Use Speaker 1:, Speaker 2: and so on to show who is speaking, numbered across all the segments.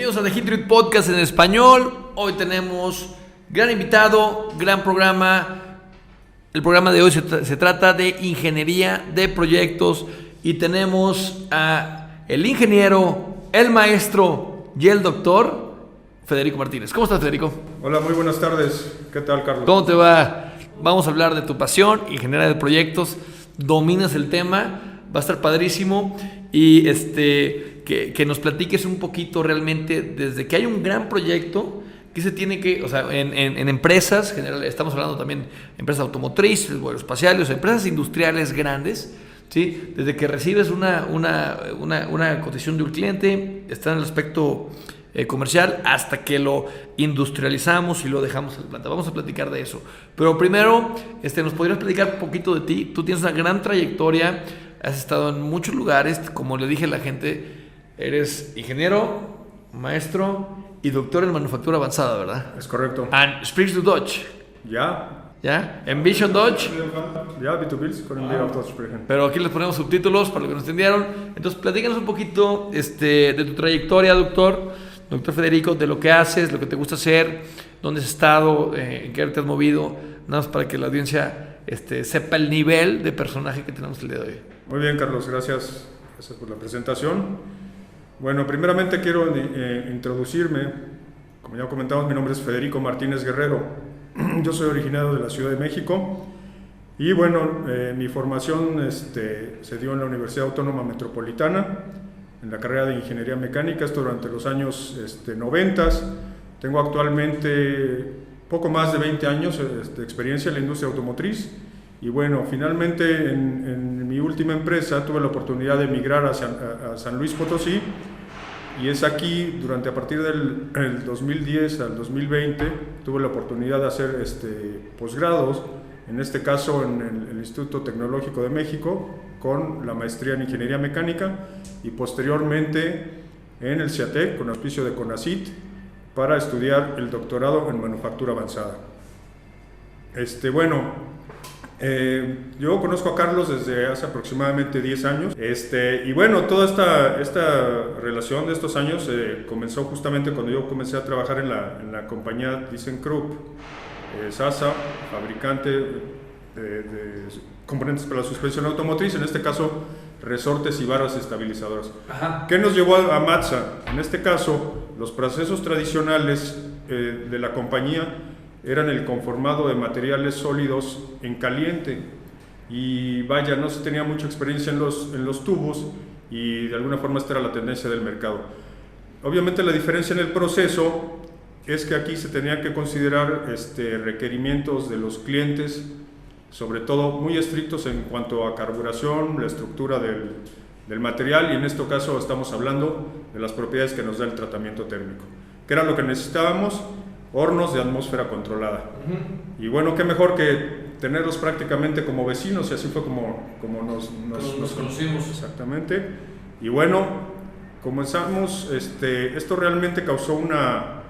Speaker 1: Bienvenidos a The Hit Rate Podcast en español. Hoy tenemos gran invitado, gran programa. El programa de hoy se trata de ingeniería de proyectos y tenemos a el ingeniero, el maestro y el doctor Federico Martínez. ¿Cómo estás, Federico?
Speaker 2: Hola, muy buenas tardes. ¿Qué tal, Carlos?
Speaker 1: ¿Cómo te va? Vamos a hablar de tu pasión, ingeniería de proyectos. Dominas el tema, va a estar padrísimo. Y que nos platiques un poquito realmente desde que hay un gran proyecto que se tiene que, o sea, en empresas, general, estamos hablando también de empresas automotrices, aeroespaciales, empresas industriales grandes, ¿sí? Desde que recibes una cotización de un cliente, está en el aspecto comercial, hasta que lo industrializamos y lo dejamos en la planta. Vamos a platicar de eso. Pero primero, ¿nos podrías platicar un poquito de ti? Tú tienes una gran trayectoria, has estado en muchos lugares, como le dije a la gente, eres ingeniero, maestro y doctor en manufactura avanzada, ¿verdad?
Speaker 2: Es correcto.
Speaker 1: And speaks to Dutch.
Speaker 2: Ya.
Speaker 1: ¿Ya? Envision Dutch.
Speaker 2: Ya, B2Bills con envío a Dutch sprechen.
Speaker 1: Pero aquí les ponemos subtítulos para los que nos entendieron. Entonces, platícanos un poquito de tu trayectoria, doctor Federico, de lo que haces, lo que te gusta hacer, dónde has estado, en qué te has movido, nada más para que la audiencia sepa el nivel de personaje que tenemos el día de hoy.
Speaker 2: Muy bien, Carlos, gracias por la presentación. Bueno, primeramente quiero introducirme. Como ya comentamos, mi nombre es Federico Martínez Guerrero. Yo soy originario de la Ciudad de México y bueno, mi formación se dio en la Universidad Autónoma Metropolitana, en la carrera de Ingeniería Mecánica, esto durante los años 90. Tengo actualmente poco más de 20 años de experiencia en la industria automotriz y bueno, finalmente en mi última empresa tuve la oportunidad de emigrar a San Luis Potosí y es aquí, a partir del 2010 al 2020, tuve la oportunidad de hacer posgrados, en este caso en el Instituto Tecnológico de México, con la maestría en Ingeniería Mecánica y posteriormente en el CIATEC, con auspicio de CONACYT, para estudiar el doctorado en manufactura avanzada. Yo conozco a Carlos desde hace aproximadamente 10 años y bueno, toda esta relación de estos años comenzó justamente cuando yo comencé a trabajar en la compañía ThyssenKrupp SASA, fabricante de componentes para la suspensión automotriz, en este caso resortes y barras estabilizadoras. Ajá. ¿Qué nos llevó a Matsa? En este caso, los procesos tradicionales de la compañía eran el conformado de materiales sólidos en caliente y vaya, no se tenía mucha experiencia en los tubos y de alguna forma esta era la tendencia del mercado. Obviamente la diferencia en el proceso es que aquí se tenía que considerar requerimientos de los clientes, sobre todo muy estrictos en cuanto a carburación, la estructura del material y en este caso estamos hablando de las propiedades que nos da el tratamiento térmico. ¿Qué era lo que necesitábamos? Hornos de atmósfera controlada. Uh-huh. Y bueno, qué mejor que tenerlos prácticamente como vecinos y así fue como nos conocimos. Exactamente. Y bueno, comenzamos, esto realmente causó una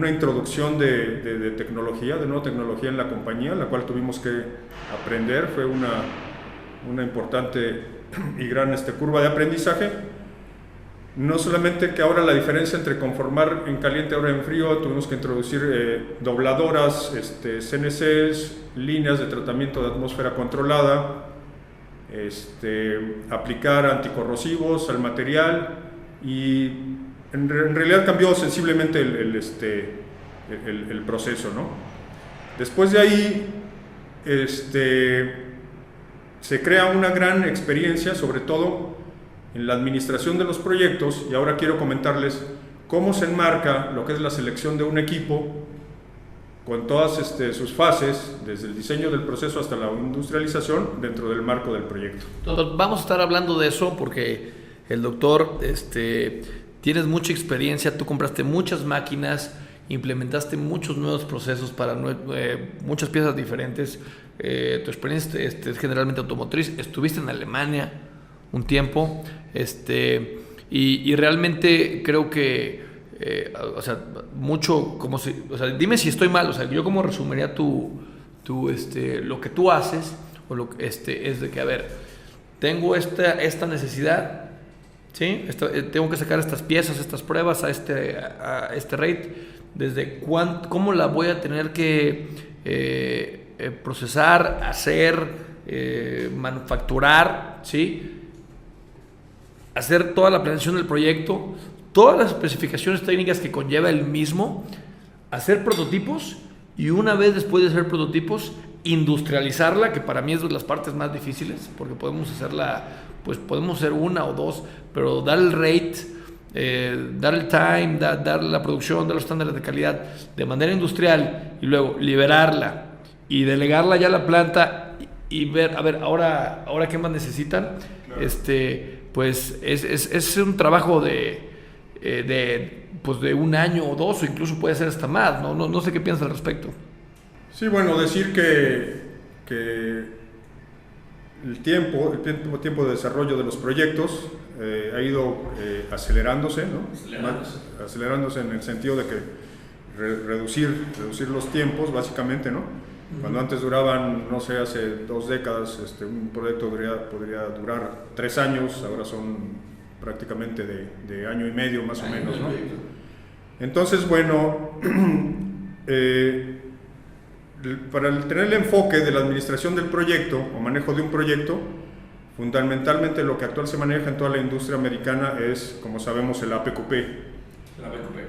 Speaker 2: introducción de tecnología, de nueva tecnología en la compañía, la cual tuvimos que aprender. Fue una importante y gran curva de aprendizaje. No solamente que ahora la diferencia entre conformar en caliente y ahora en frío, tuvimos que introducir dobladoras, CNCs, líneas de tratamiento de atmósfera controlada, aplicar anticorrosivos al material y en realidad cambió sensiblemente el proceso, ¿no? Después de ahí se crea una gran experiencia, sobre todo en la administración de los proyectos, y ahora quiero comentarles cómo se enmarca lo que es la selección de un equipo con todas sus fases, desde el diseño del proceso hasta la industrialización dentro del marco del proyecto.
Speaker 1: Entonces, vamos a estar hablando de eso porque el doctor, tienes mucha experiencia, tú compraste muchas máquinas, implementaste muchos nuevos procesos para muchas piezas diferentes, tu experiencia es generalmente automotriz, estuviste en Alemania un tiempo, y realmente creo que, mucho, dime si estoy mal, yo como resumiría lo que tú haces, o es de que, a ver, tengo esta necesidad, ¿sí? Tengo que sacar estas piezas, estas pruebas a este rate. Desde cómo la voy a tener que procesar, hacer, manufacturar, ¿sí? Hacer toda la planeación del proyecto, todas las especificaciones técnicas que conlleva el mismo, hacer prototipos y una vez después de hacer prototipos, industrializarla, que para mí es de las partes más difíciles, porque podemos hacerla, pues podemos hacer una o dos, pero dar el rate, dar el time, dar la producción, dar los estándares de calidad de manera industrial y luego liberarla y delegarla ya a la planta y ver, a ver, ahora qué más necesitan. Claro. Pues es un trabajo pues de un año o dos, o incluso puede ser hasta más, no sé qué piensas al respecto.
Speaker 2: Sí, bueno, decir que el tiempo de desarrollo de los proyectos ha ido acelerándose, ¿no? Acelerándose en el sentido de que reducir los tiempos, básicamente, ¿no? Cuando antes duraban, no sé, hace 2 décadas, un proyecto podría durar 3 años, ahora son prácticamente de año y medio más o menos, ¿no? Entonces, bueno, para tener el enfoque de la administración del proyecto o manejo de un proyecto, fundamentalmente lo que actualmente se maneja en toda la industria americana es, como sabemos, el APQP.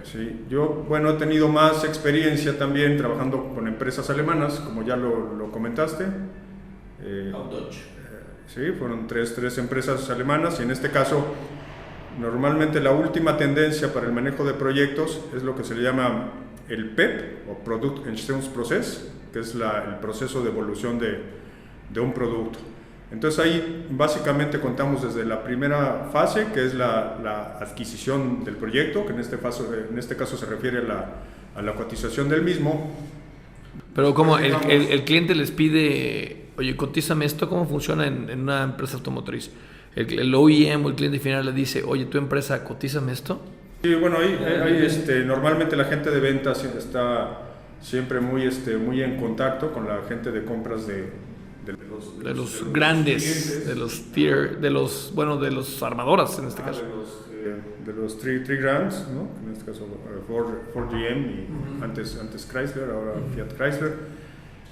Speaker 2: Sí, yo, bueno, he tenido más experiencia también trabajando con empresas alemanas, como ya lo comentaste. Sí, fueron tres empresas alemanas y en este caso, normalmente la última tendencia para el manejo de proyectos es lo que se le llama el PEP, o Product Entwicklungsprozess, que es el proceso de evolución de un producto. Entonces ahí básicamente contamos desde la primera fase, que es la adquisición del proyecto, que en este caso se refiere a la cotización del mismo.
Speaker 1: Pero como el cliente les pide, oye, cotízame esto, ¿cómo funciona en una empresa automotriz? El OEM o el cliente final le dice, oye, tu empresa, cotízame esto.
Speaker 2: Sí, bueno, ahí normalmente la gente de ventas está siempre muy en contacto con la gente de compras de
Speaker 1: los grandes, de los armadoras en este caso.
Speaker 2: De los three brands, ¿no? En este caso Ford GM y antes Chrysler, ahora Fiat Chrysler.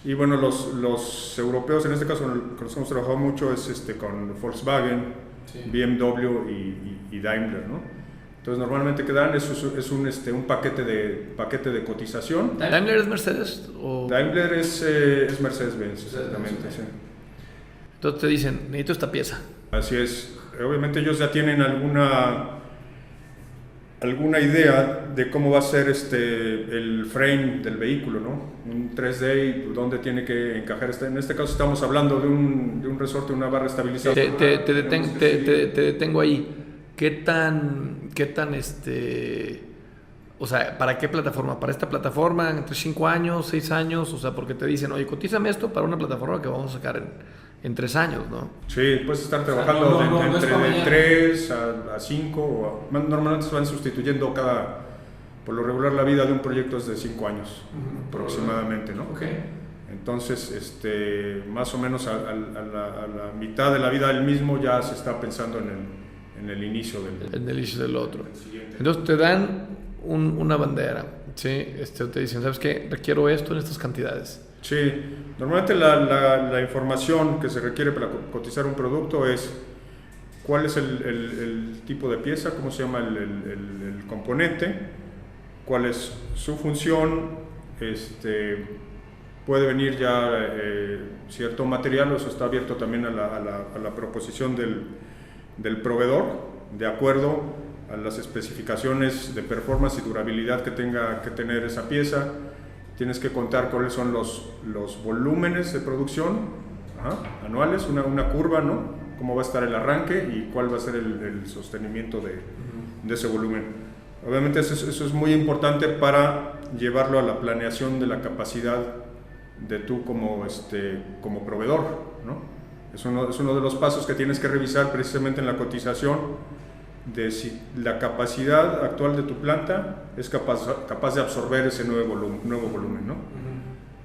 Speaker 2: Y bueno, los europeos en este caso con los que hemos trabajado mucho es con Volkswagen, sí, BMW y Daimler, ¿no? Entonces normalmente que dan es un paquete de cotización.
Speaker 1: ¿Daimler es Mercedes?
Speaker 2: Daimler es Mercedes-Benz, exactamente, sí.
Speaker 1: Entonces te dicen, necesito esta pieza.
Speaker 2: Así es. Obviamente ellos ya tienen alguna idea de cómo va a ser el frame del vehículo, ¿no? Un 3D y dónde tiene que encajar. En este caso estamos hablando de un resorte, una barra estabilizadora.
Speaker 1: Te detengo ahí. ¿Qué tan o sea, ¿para qué plataforma? ¿Para esta plataforma entre 5 años, 6 años? O sea, porque te dicen, oye, cotízame esto para una plataforma que vamos a sacar en 3 años, ¿no?
Speaker 2: Sí, puedes estar trabajando entre 3 a 5, normalmente se van sustituyendo por lo regular la vida de un proyecto es de 5 años aproximadamente, ¿no?
Speaker 1: Okay.
Speaker 2: Entonces, más o menos a la mitad de la vida del mismo ya se está pensando en el inicio
Speaker 1: del otro. Entonces te dan una bandera, ¿sí? Te dicen, ¿sabes qué? Requiero esto en estas cantidades.
Speaker 2: Sí, normalmente la información que se requiere para cotizar un producto es cuál es el tipo de pieza, cómo se llama el componente, cuál es su función, puede venir ya cierto material, eso está abierto también a la proposición del proveedor, de acuerdo a las especificaciones de performance y durabilidad que tenga que tener esa pieza. Tienes que contar cuáles son los volúmenes de producción anuales, una curva, ¿no? Cómo va a estar el arranque y cuál va a ser el sostenimiento de ese volumen. Obviamente eso es muy importante para llevarlo a la planeación de la capacidad de tú como proveedor, ¿no? Es uno de los pasos que tienes que revisar precisamente en la cotización, de si la capacidad actual de tu planta es capaz de absorber ese nuevo volumen, ¿no?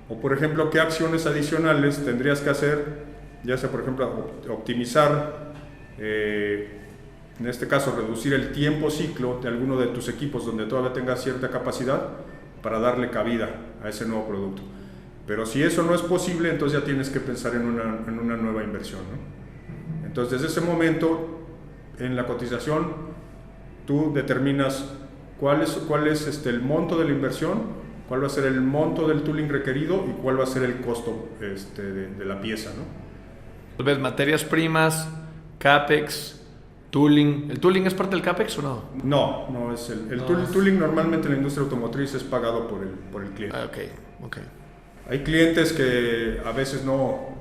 Speaker 2: O por ejemplo, qué acciones adicionales tendrías que hacer, ya sea por ejemplo optimizar en este caso reducir el tiempo ciclo de alguno de tus equipos donde todavía tengas cierta capacidad para darle cabida a ese nuevo producto. Pero si eso no es posible, entonces ya tienes que pensar en una nueva inversión, ¿no? Entonces, desde ese momento, en la cotización, tú determinas cuál es el monto de la inversión, cuál va a ser el monto del tooling requerido y cuál va a ser el costo de la pieza, ¿no?
Speaker 1: ¿Ves materias primas, CAPEX, tooling? ¿El tooling es parte del CAPEX o no?
Speaker 2: No es el tooling normalmente en la industria automotriz es pagado por el cliente.
Speaker 1: Ah, ok.
Speaker 2: Hay clientes que a veces no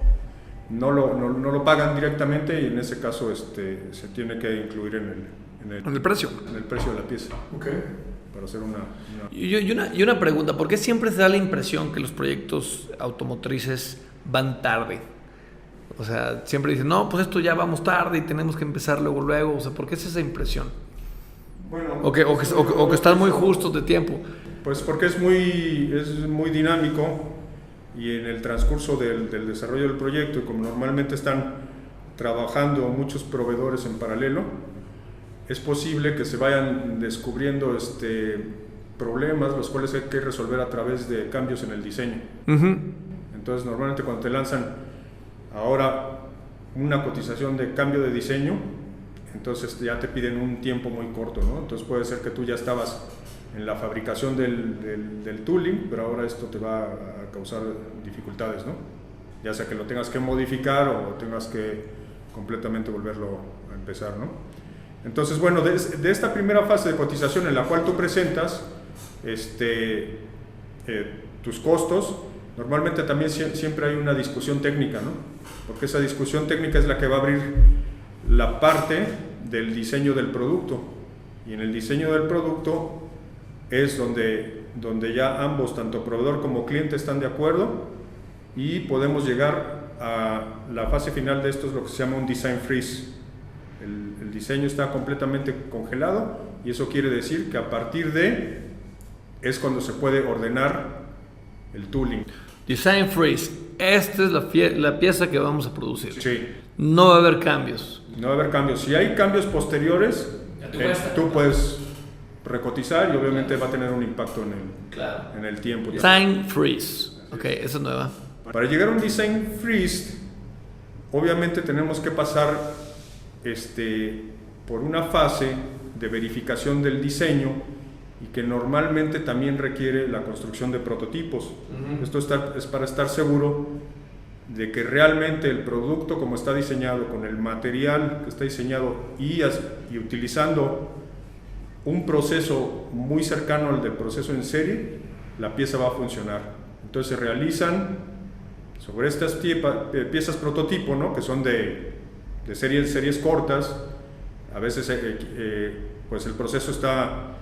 Speaker 2: lo pagan directamente y en ese caso se tiene que incluir en
Speaker 1: el precio.
Speaker 2: En el precio de la pieza.
Speaker 1: Okay.
Speaker 2: Para hacer una...
Speaker 1: Y una pregunta, ¿por qué siempre se da la impresión que los proyectos automotrices van tarde? O sea, siempre dicen, no, pues esto ya vamos tarde y tenemos que empezar luego. O sea, ¿por qué es esa impresión?
Speaker 2: Bueno,
Speaker 1: o que están muy justos de tiempo.
Speaker 2: Pues porque es muy dinámico y en el transcurso del desarrollo del proyecto, y como normalmente están trabajando muchos proveedores en paralelo, es posible que se vayan descubriendo problemas los cuales hay que resolver a través de cambios en el diseño.
Speaker 1: Uh-huh.
Speaker 2: Entonces normalmente cuando te lanzan ahora una cotización de cambio de diseño, entonces ya te piden un tiempo muy corto, ¿no? Entonces puede ser que tú ya estabas en la fabricación del tooling, pero ahora esto te va a causar dificultades, ¿no? Ya sea que lo tengas que modificar o tengas que completamente volverlo a empezar, ¿no? Entonces, bueno, de esta primera fase de cotización en la cual tú presentas tus costos, normalmente también siempre hay una discusión técnica, ¿no? Porque esa discusión técnica es la que va a abrir la parte del diseño del producto. Y en el diseño del producto es donde ya ambos, tanto proveedor como cliente, están de acuerdo y podemos llegar a la fase final de esto, es lo que se llama un design freeze. El diseño está completamente congelado y eso quiere decir que a partir de es cuando se puede ordenar el tooling.
Speaker 1: Design freeze. Esta es la pieza que vamos a producir.
Speaker 2: Sí.
Speaker 1: No va a haber cambios.
Speaker 2: No va a haber cambios. Si hay cambios posteriores, tú puedes recotizar y obviamente va a tener un impacto en el tiempo.
Speaker 1: Design freeze. Ok, esa es nueva.
Speaker 2: Para llegar a un design freeze, obviamente tenemos que pasar por una fase de verificación del diseño y que normalmente también requiere la construcción de prototipos. Uh-huh. Esto es para estar seguro de que realmente el producto como está diseñado, con el material que está diseñado y utilizando un proceso muy cercano al del proceso en serie, la pieza va a funcionar. Entonces se realizan sobre estas piezas prototipo, ¿no? Que son de series cortas. A veces pues el proceso está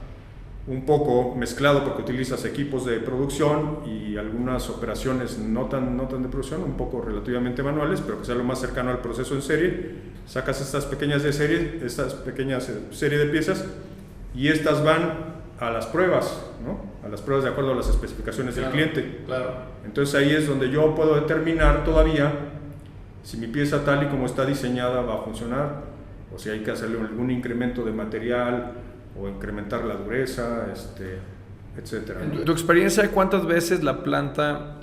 Speaker 2: un poco mezclado porque utilizas equipos de producción y algunas operaciones no tan de producción, un poco relativamente manuales, pero que sea lo más cercano al proceso en serie. Sacas estas pequeñas serie de piezas y estas van a las pruebas, ¿no? A las pruebas de acuerdo a las especificaciones del cliente.
Speaker 1: Claro.
Speaker 2: Entonces ahí es donde yo puedo determinar todavía si mi pieza tal y como está diseñada va a funcionar o si hay que hacerle algún incremento de material o incrementar la dureza, etcétera, ¿no?
Speaker 1: En tu experiencia, ¿cuántas veces la planta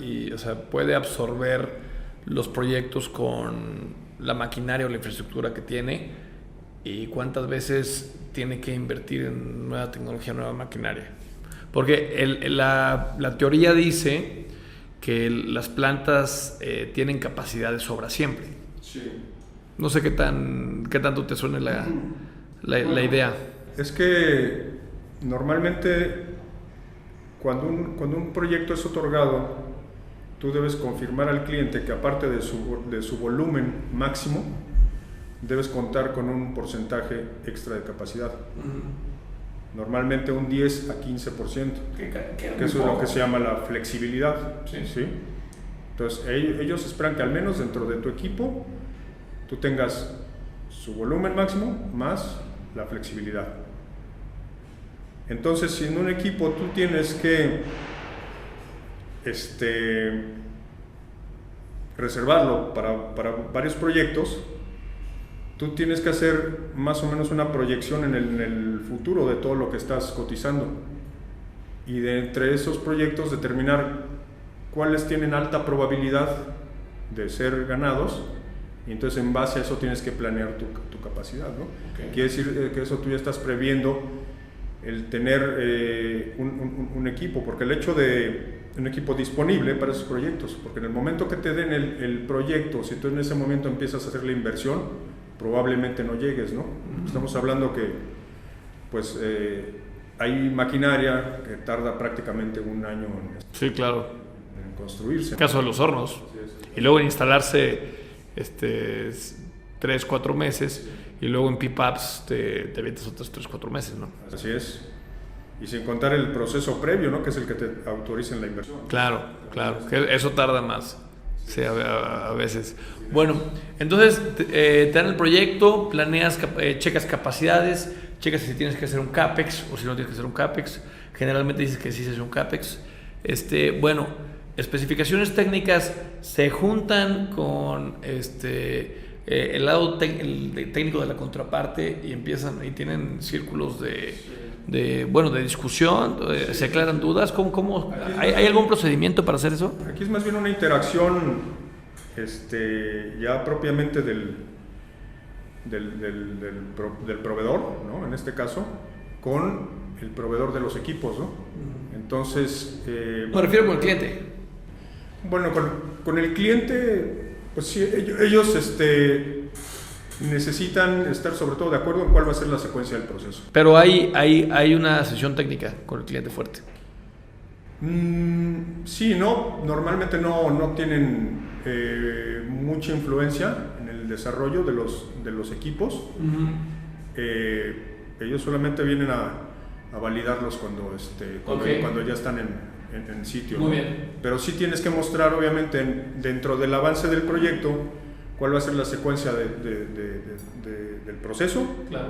Speaker 1: puede absorber los proyectos con la maquinaria o la infraestructura que tiene? ¿Y cuántas veces tiene que invertir en nueva tecnología, nueva maquinaria? Porque la teoría dice que las plantas tienen capacidad de sobra siempre.
Speaker 2: Sí.
Speaker 1: No sé qué tanto te suene la idea.
Speaker 2: Es que normalmente cuando un proyecto es otorgado, tú debes confirmar al cliente que aparte de su volumen máximo, debes contar con un porcentaje extra de capacidad. Uh-huh. Normalmente un 10 a 15%, que eso es lo que se llama la flexibilidad. Sí. ¿Sí? Entonces ellos esperan que al menos dentro de tu equipo tú tengas su volumen máximo más la flexibilidad. Entonces, si en un equipo tú tienes que reservarlo para varios proyectos, tú tienes que hacer más o menos una proyección en el futuro de todo lo que estás cotizando. Y de entre esos proyectos determinar cuáles tienen alta probabilidad de ser ganados. Y entonces en base a eso tienes que planear tu capacidad, ¿no? Okay. Quiere decir que eso tú ya estás previendo el tener un equipo, porque el hecho de un equipo disponible para esos proyectos, porque en el momento que te den el proyecto, si tú en ese momento empiezas a hacer la inversión, probablemente no llegues, ¿no? Estamos hablando que pues hay maquinaria que tarda prácticamente un año
Speaker 1: sí, claro,
Speaker 2: en construirse.
Speaker 1: En el caso de los hornos, sí. Y luego en instalarse 3-4 meses, y luego en PPAPs te avientas otros 3-4 meses, ¿no?
Speaker 2: Así es. Y sin contar el proceso previo, ¿no? Que es el que te autoriza en la inversión.
Speaker 1: Claro, que eso tarda más, sí, a veces. Bueno, entonces te dan el proyecto, planeas, checas capacidades, checas si tienes que hacer un CAPEX o si no tienes que hacer un CAPEX. Generalmente dices que sí se hace un CAPEX. Bueno, especificaciones técnicas se juntan con el lado técnico de la contraparte y empiezan y tienen círculos de discusión, se aclaran dudas. ¿Cómo? ¿Hay algún procedimiento para hacer eso?
Speaker 2: Aquí es más bien una interacción ya propiamente del proveedor, ¿no? En este caso, con el proveedor de los equipos, ¿no? Entonces...
Speaker 1: me refiero con el cliente.
Speaker 2: Bueno, con el cliente, pues sí, ellos necesitan estar sobre todo de acuerdo en cuál va a ser la secuencia del proceso.
Speaker 1: Pero hay una sesión técnica con el cliente fuerte.
Speaker 2: Sí, no, normalmente no tienen mucha influencia en el desarrollo de los equipos. Uh-huh. Ellos solamente vienen a validarlos cuando ya están en sitio.
Speaker 1: Muy
Speaker 2: ¿no?
Speaker 1: bien.
Speaker 2: Pero sí tienes que mostrar, obviamente, dentro del avance del proyecto, cuál va a ser la secuencia del proceso.
Speaker 1: Claro.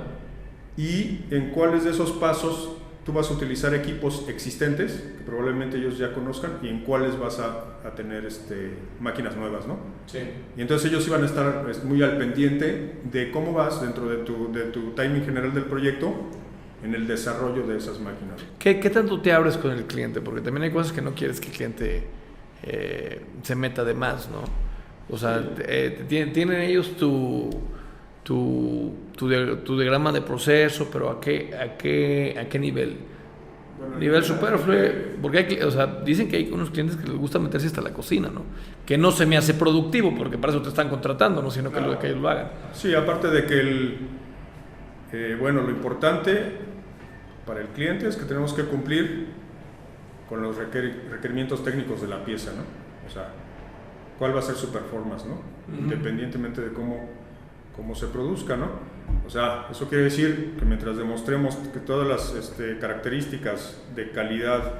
Speaker 2: Y en cuáles de esos pasos tú vas a utilizar equipos existentes, que probablemente ellos ya conozcan, y en cuáles vas a tener máquinas nuevas, ¿no?
Speaker 1: Sí.
Speaker 2: Y entonces ellos iban a estar muy al pendiente de cómo vas dentro de tu timing general del proyecto en el desarrollo de esas máquinas.
Speaker 1: ¿Qué tanto te abres con el cliente? Porque también hay cosas que no quieres que el cliente se meta de más, ¿no? O sea, tienen ellos tu diagrama de proceso, pero ¿a qué nivel? Bueno, nivel superfluo, porque dicen que hay unos clientes que les gusta meterse hasta la cocina, ¿no? Que no se me hace productivo, porque para eso te están contratando, no sino que ellos lo hagan.
Speaker 2: Sí, aparte de que lo importante para el cliente es que tenemos que cumplir con los requerimientos técnicos de la pieza, ¿no? O sea, cuál va a ser su performance, ¿no? Uh-huh. Independientemente de cómo se produzca, ¿no? O sea, eso quiere decir que mientras demostremos que todas las características de calidad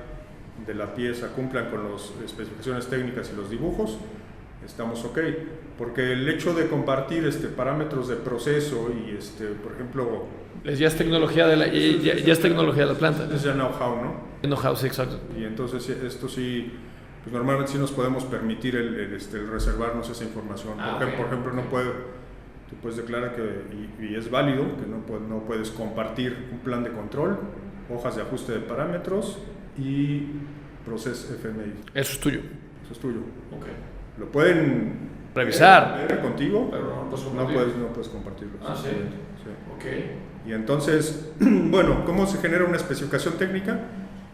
Speaker 2: de la pieza cumplan con las especificaciones técnicas y los dibujos, estamos ok. Porque el hecho de compartir parámetros de proceso y, por ejemplo...
Speaker 1: Ya es tecnología ya es tecnología de la planta.
Speaker 2: Es ya know-how, ¿no?
Speaker 1: Know-how, sí, exacto.
Speaker 2: Y entonces esto sí... Pues normalmente sí nos podemos permitir el reservarnos esa información. Por ejemplo, tú puedes declarar que, y es válido, que no puedes compartir un plan de control, hojas de ajuste de parámetros y Process FMI.
Speaker 1: Eso es tuyo.
Speaker 2: Eso es tuyo.
Speaker 1: Okay.
Speaker 2: Lo pueden
Speaker 1: revisar
Speaker 2: ver contigo,
Speaker 1: pero
Speaker 2: no puedes compartirlo.
Speaker 1: Ah, sí. Okay.
Speaker 2: Y entonces, bueno, ¿cómo se genera una especificación técnica?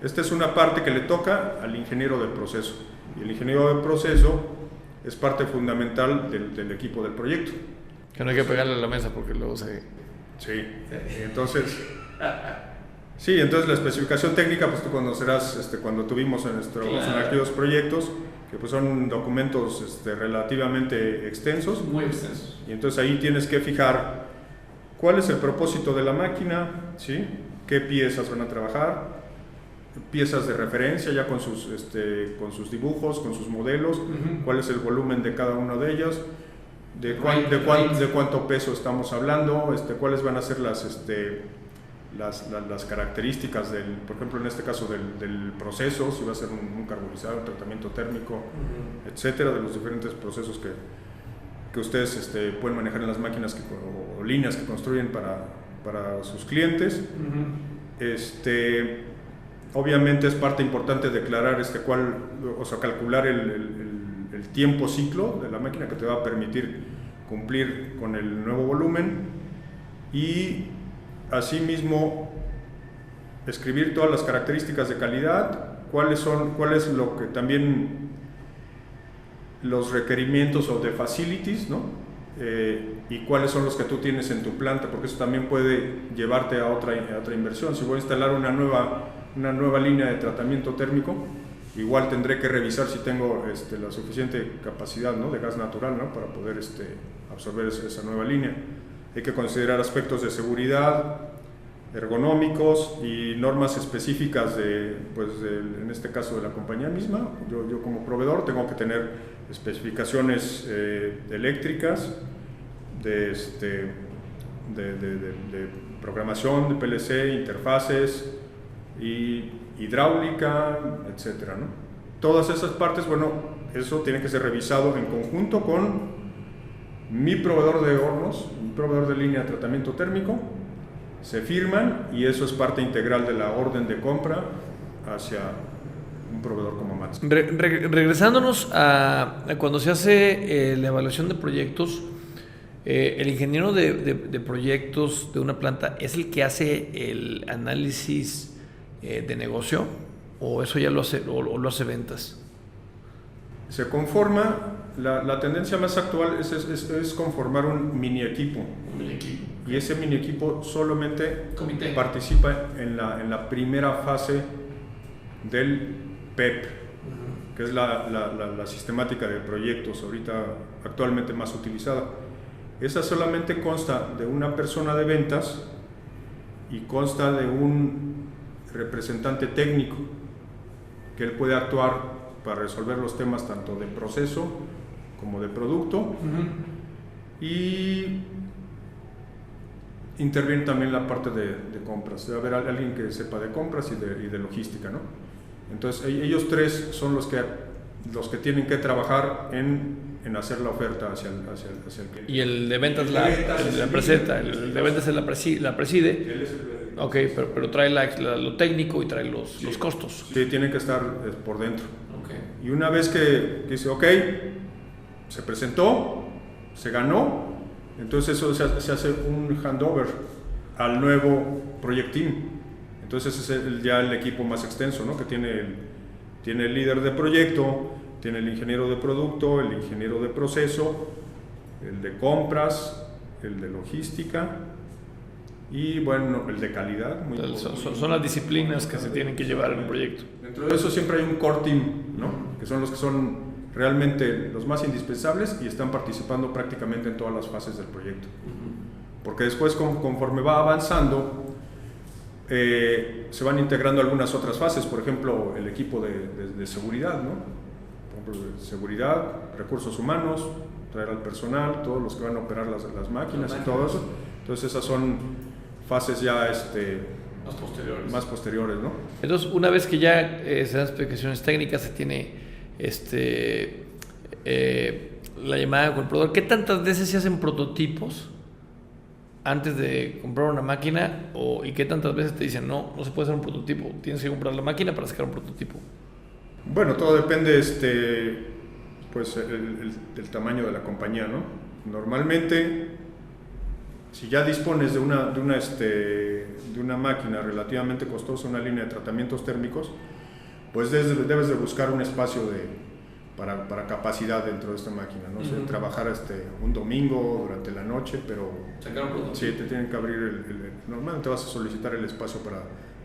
Speaker 2: Esta es una parte que le toca al ingeniero del proceso. Y el ingeniero del proceso es parte fundamental del equipo del proyecto.
Speaker 1: Que no hay que pegarle a la mesa porque luego se...
Speaker 2: Sí, entonces... Sí, entonces la especificación técnica, pues tú conocerás cuando tuvimos en aquellos proyectos, que pues son documentos relativamente extensos.
Speaker 1: Muy extensos.
Speaker 2: Y entonces ahí tienes que fijar cuál es el propósito de la máquina, ¿sí? Qué piezas van a trabajar, piezas de referencia ya con sus dibujos, con sus modelos, uh-huh. Cuál es el volumen de cada una de ellas, de cuánto peso estamos hablando, cuáles van a ser las características por ejemplo en este caso del proceso, si va a ser un carbonizado, un tratamiento térmico, uh-huh. Etcétera, de los diferentes procesos que que ustedes pueden manejar en las máquinas o líneas que construyen para sus clientes. Obviamente es parte importante declarar calcular el tiempo ciclo de la máquina que te va a permitir cumplir con el nuevo volumen, y asimismo escribir todas las características de calidad, cuál es lo que también los requerimientos o de facilities, ¿no? Y cuáles son los que tú tienes en tu planta, porque eso también puede llevarte a otra inversión. Si voy a instalar una nueva línea de tratamiento térmico, igual tendré que revisar si tengo la suficiente capacidad, ¿no?, de gas natural, ¿no?, para poder absorber esa nueva línea. Hay que considerar aspectos de seguridad, ergonómicos y normas específicas en este caso de la compañía misma. Yo como proveedor tengo que tener especificaciones eléctricas, de programación de PLC, interfaces y hidráulica, etcétera, ¿no? Todas esas partes, bueno, eso tiene que ser revisado en conjunto con mi proveedor de hornos, mi proveedor de línea de tratamiento térmico. Se firman y eso es parte integral de la orden de compra hacia un proveedor como Matson.
Speaker 1: Regresándonos a cuando se hace la evaluación de proyectos, el ingeniero de proyectos de una planta es el que hace el análisis de negocio, o eso ya lo hace ventas.
Speaker 2: Se conforma, la tendencia más actual es conformar un mini equipo. Y ese mini equipo solamente participa en la primera fase del PEP, que es la sistemática de proyectos actualmente más utilizada. Esa solamente consta de una persona de ventas y consta de un representante técnico, que él puede actuar para resolver los temas tanto de proceso como de producto, y interviene también la parte de compras. Debe haber alguien que sepa de compras y de logística, ¿no? Entonces ellos tres son los que tienen que trabajar en hacer la oferta hacia el cliente.
Speaker 1: Y el de ventas la presenta, el de ventas la preside.
Speaker 2: Él es
Speaker 1: Ok, pero trae lo técnico y trae los costos.
Speaker 2: Sí, tienen que estar por dentro.
Speaker 1: Okay.
Speaker 2: Y una vez que dice, ok, se presentó, se ganó, entonces eso se hace un handover al nuevo project team. Entonces ese es ya el equipo más extenso, ¿no?, que tiene el líder de proyecto, tiene el ingeniero de producto, el ingeniero de proceso, el de compras, el de logística y, bueno, el de calidad.
Speaker 1: Son las disciplinas que se tienen que llevar en un proyecto.
Speaker 2: Dentro de eso siempre hay un core team, ¿no?, que son los que son realmente los más indispensables y están participando prácticamente en todas las fases del proyecto. Porque después, conforme va avanzando, se van integrando algunas otras fases. Por ejemplo, el equipo de seguridad, ¿no? Por ejemplo, seguridad, recursos humanos, traer al personal, todos los que van a operar las máquinas y todo eso. Entonces esas son fases ya más posteriores, ¿no?
Speaker 1: Entonces, una vez que ya se dan especificaciones técnicas, se tiene la llamada con el proveedor. ¿Qué tantas veces se hacen prototipos antes de comprar una máquina? ¿Y qué tantas veces te dicen, no se puede hacer un prototipo, tienes que comprar la máquina para sacar un prototipo?
Speaker 2: Bueno, todo depende pues del tamaño de la compañía, ¿no? Normalmente, si ya dispones de una máquina relativamente costosa, una línea de tratamientos térmicos, pues debes de buscar un espacio para capacidad dentro de esta máquina, ¿no? O sea, trabajar un domingo durante la noche, pero sí, te tienen que abrir normalmente vas a solicitar el espacio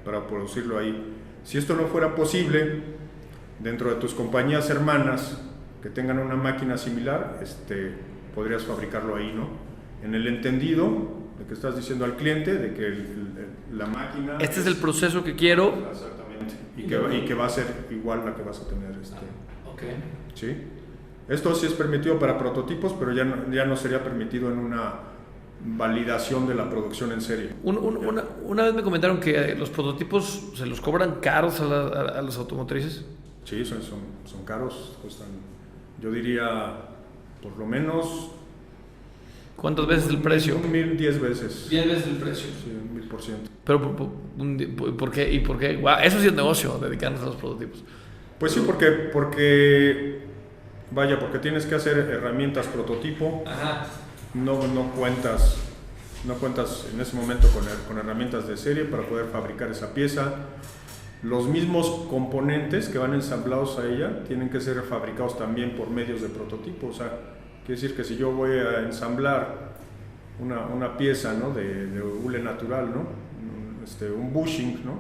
Speaker 2: para producirlo ahí. Si esto no fuera posible, dentro de tus compañías hermanas que tengan una máquina similar, podrías fabricarlo ahí, ¿no? En el entendido de que estás diciendo al cliente de que la máquina...
Speaker 1: Este es el proceso que quiero.
Speaker 2: Exactamente. Y que va a ser igual la que vas a tener.
Speaker 1: Okay.
Speaker 2: ¿Sí? Esto sí es permitido para prototipos, pero ya no sería permitido en una validación de la producción en serie.
Speaker 1: Una vez me comentaron que los prototipos se los cobran caros a las automotrices.
Speaker 2: Sí, son caros, cuestan, yo diría, por lo menos
Speaker 1: ¿Cuántas veces el precio?
Speaker 2: 10 veces.
Speaker 1: 10 veces el precio.
Speaker 2: Sí, 1000%.
Speaker 1: Pero, ¿por qué? ¿Y por qué? Wow, eso sí es negocio, dedicarnos a los prototipos.
Speaker 2: Pues sí, porque tienes que hacer herramientas prototipo.
Speaker 1: Ajá.
Speaker 2: No cuentas en ese momento con herramientas de serie para poder fabricar esa pieza. Los mismos componentes que van ensamblados a ella tienen que ser fabricados también por medios de prototipo. O sea, quiere decir que si yo voy a ensamblar una pieza, ¿no?, de hule natural, ¿no?, un bushing, ¿no?,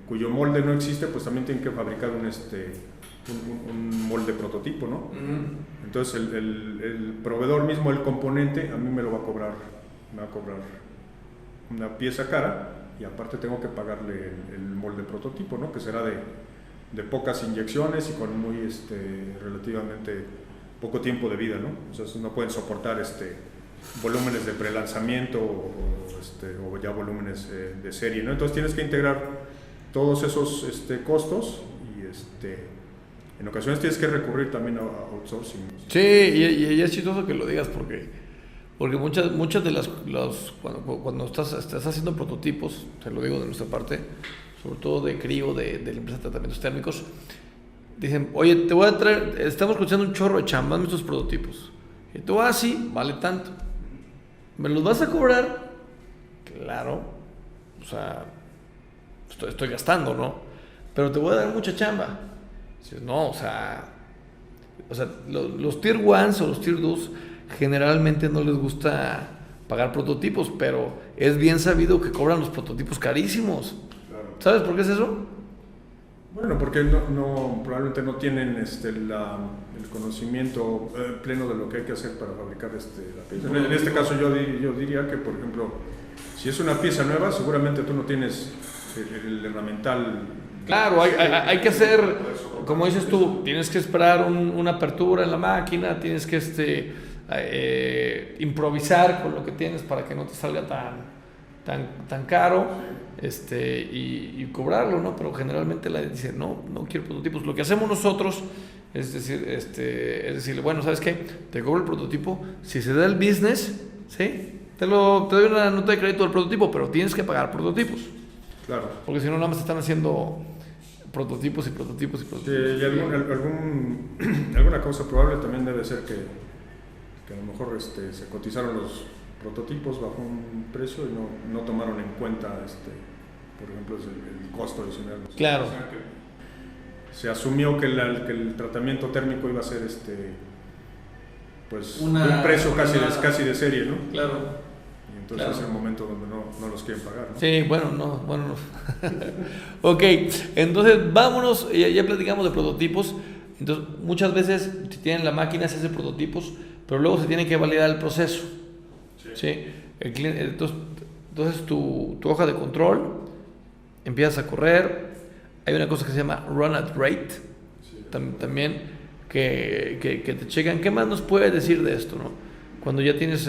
Speaker 2: cuyo molde no existe, pues también tienen que fabricar un molde prototipo, ¿no? Uh-huh. Entonces el proveedor mismo del componente a mí me va a cobrar una pieza cara, y aparte tengo que pagarle el molde prototipo, ¿no?, que será de pocas inyecciones y con muy relativamente poco tiempo de vida, ¿no? O sea, no pueden soportar volúmenes de prelanzamiento o ya volúmenes de serie, ¿no? Entonces tienes que integrar todos esos costos y en ocasiones tienes que recurrir también a outsourcing.
Speaker 1: Sí, y es chistoso que lo digas porque muchas de cuando estás haciendo prototipos, te lo digo de nuestra parte, sobre todo de CRIO, de la empresa de tratamientos térmicos, dicen, oye, te voy a traer, estamos escuchando un chorro de chamba, dame estos prototipos. Y tú, sí, vale tanto. ¿Me los vas a cobrar? Claro, o sea, estoy gastando, ¿no? Pero te voy a dar mucha chamba. Dices, no, o sea, los Tier 1 o los Tier 2 generalmente no les gusta pagar prototipos, pero es bien sabido que cobran los prototipos carísimos.
Speaker 2: Claro.
Speaker 1: ¿Sabes por qué es eso?
Speaker 2: Bueno, porque probablemente no tienen el conocimiento pleno de lo que hay que hacer para fabricar la pieza. En este caso yo diría que, por ejemplo, si es una pieza nueva, seguramente tú no tienes el herramental.
Speaker 1: Claro, hay que hacer, como dices tú, tienes que esperar una apertura en la máquina, tienes que improvisar con lo que tienes para que no te salga tan caro, y cobrarlo, ¿no? Pero generalmente la gente dice, no quiero prototipos. Lo que hacemos nosotros es decirle, bueno, ¿sabes qué? Te cobro el prototipo, si se da el business, ¿sí? Te doy una nota de crédito del prototipo, pero tienes que pagar prototipos.
Speaker 2: Claro.
Speaker 1: Porque si no, nada más están haciendo prototipos y prototipos y prototipos.
Speaker 2: Sí, y alguna causa probable también debe ser que a lo mejor se cotizaron los prototipos bajo un precio y no tomaron en cuenta, por ejemplo, el costo adicional.
Speaker 1: Claro.
Speaker 2: O sea, que se asumió que el tratamiento térmico iba a ser pues un precio casi de serie, ¿no?
Speaker 1: Claro.
Speaker 2: Y entonces es el momento donde no los quieren pagar, ¿no?
Speaker 1: Sí, bueno, no. Ok, entonces vámonos, ya platicamos de prototipos. Entonces, muchas veces, si tienen la máquina, se hace prototipos, pero luego se tiene que validar el proceso. Sí. El cliente, entonces tu hoja de control empiezas a correr. Hay una cosa que se llama run at rate, sí, también que te checan. ¿Qué más nos puedes decir de esto, no? Cuando ya tienes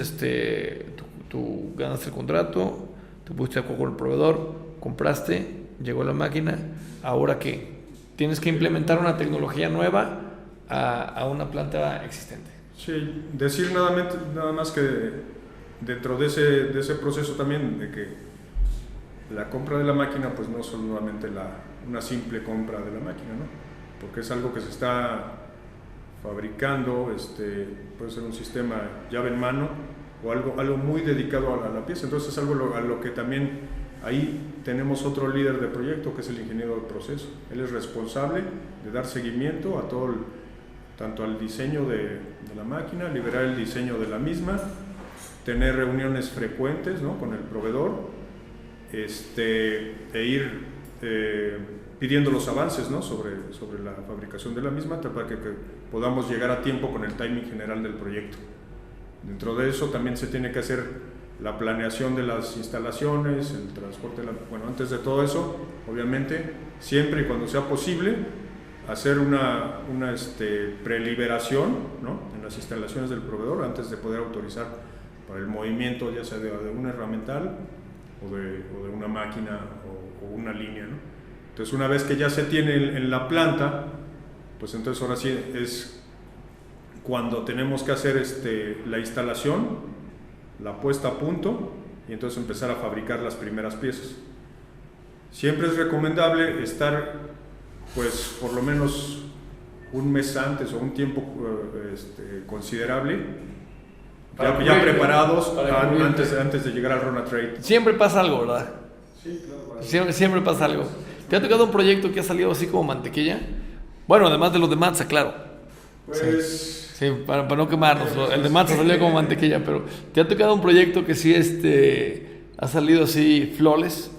Speaker 1: tú ganaste el contrato, te pusiste de acuerdo con el proveedor, compraste, llegó la máquina, ¿ahora qué? Tienes que implementar una tecnología nueva a una planta existente.
Speaker 2: Sí, decir nada más que dentro de ese proceso también, de que la compra de la máquina pues no es solamente una simple compra de la máquina, ¿no? Porque es algo que se está fabricando, puede ser un sistema llave en mano o algo muy dedicado a la pieza. Entonces es algo a lo que también ahí tenemos otro líder de proyecto, que es el ingeniero del proceso. Él es responsable de dar seguimiento a tanto al diseño de la máquina, liberar el diseño de la misma, tener reuniones frecuentes, ¿no?, con el proveedor, e ir pidiendo los avances, ¿no?, sobre la fabricación de la misma, para que podamos llegar a tiempo con el timing general del proyecto. Dentro de eso también se tiene que hacer la planeación de las instalaciones, el transporte, antes de todo eso, obviamente, siempre y cuando sea posible, hacer una preliberación, ¿no?, en las instalaciones del proveedor antes de poder autorizar para el movimiento, ya sea de un herramental o de una máquina o una línea, ¿no? Entonces, una vez que ya se tiene en la planta, pues entonces ahora sí es cuando tenemos que hacer la instalación, la puesta a punto y entonces empezar a fabricar las primeras piezas. Siempre es recomendable estar, pues, por lo menos un mes antes o un tiempo considerable, ya preparados antes de llegar al Rona Trade.
Speaker 1: Siempre pasa algo, ¿verdad?
Speaker 2: Sí, claro.
Speaker 1: Siempre pasa algo. ¿Te ha tocado un proyecto que ha salido así como mantequilla? Bueno, además de los de Matza, claro.
Speaker 2: Pues...
Speaker 1: Sí, para no quemarnos. El de Matza salió como mantequilla, pero ¿te ha tocado un proyecto que sí ha salido así flawless?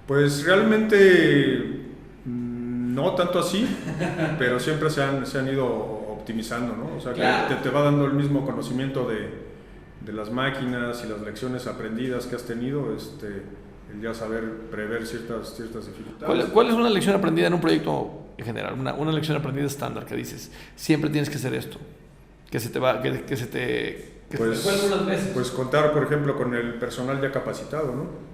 Speaker 2: Pues realmente no tanto así, pero siempre se han ido optimizando, ¿no? O sea, claro, que te va dando el mismo conocimiento de las máquinas y las lecciones aprendidas que has tenido, el ya saber prever ciertas dificultades.
Speaker 1: ¿Cuál es una lección aprendida en un proyecto en general? Una lección aprendida estándar que dices, siempre tienes que hacer esto, que se te va, que se te fue algunas veces.
Speaker 2: Pues contar, por ejemplo, con el personal ya capacitado, ¿no?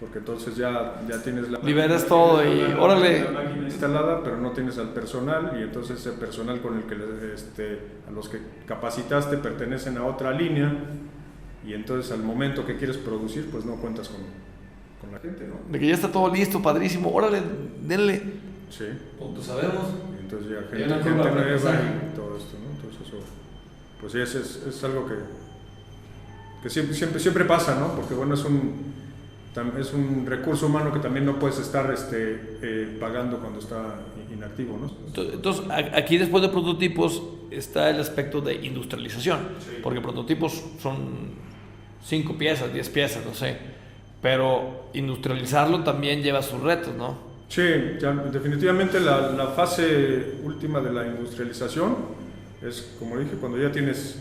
Speaker 2: Porque entonces ya tienes
Speaker 1: liberas todo y órale.
Speaker 2: La máquina instalada, pero no tienes al personal, y entonces el personal con el que a los que capacitaste pertenecen a otra línea, y entonces al momento que quieres producir, pues no cuentas con la gente, ¿no?
Speaker 1: De que ya está todo listo, padrísimo, órale, denle.
Speaker 2: Sí.
Speaker 1: Punto sabemos.
Speaker 2: Y entonces ya gente nueva y todo esto, ¿no? Entonces eso, pues sí, es algo que siempre pasa, ¿no? Porque bueno, es un recurso humano que también no puedes estar pagando cuando está inactivo, ¿no?
Speaker 1: Entonces, aquí después de prototipos está el aspecto de industrialización, sí. Porque prototipos son 5 piezas, 10 piezas, no sé, pero industrializarlo también lleva sus retos, ¿no?
Speaker 2: Sí, ya, definitivamente la fase última de la industrialización es, como dije, cuando ya tienes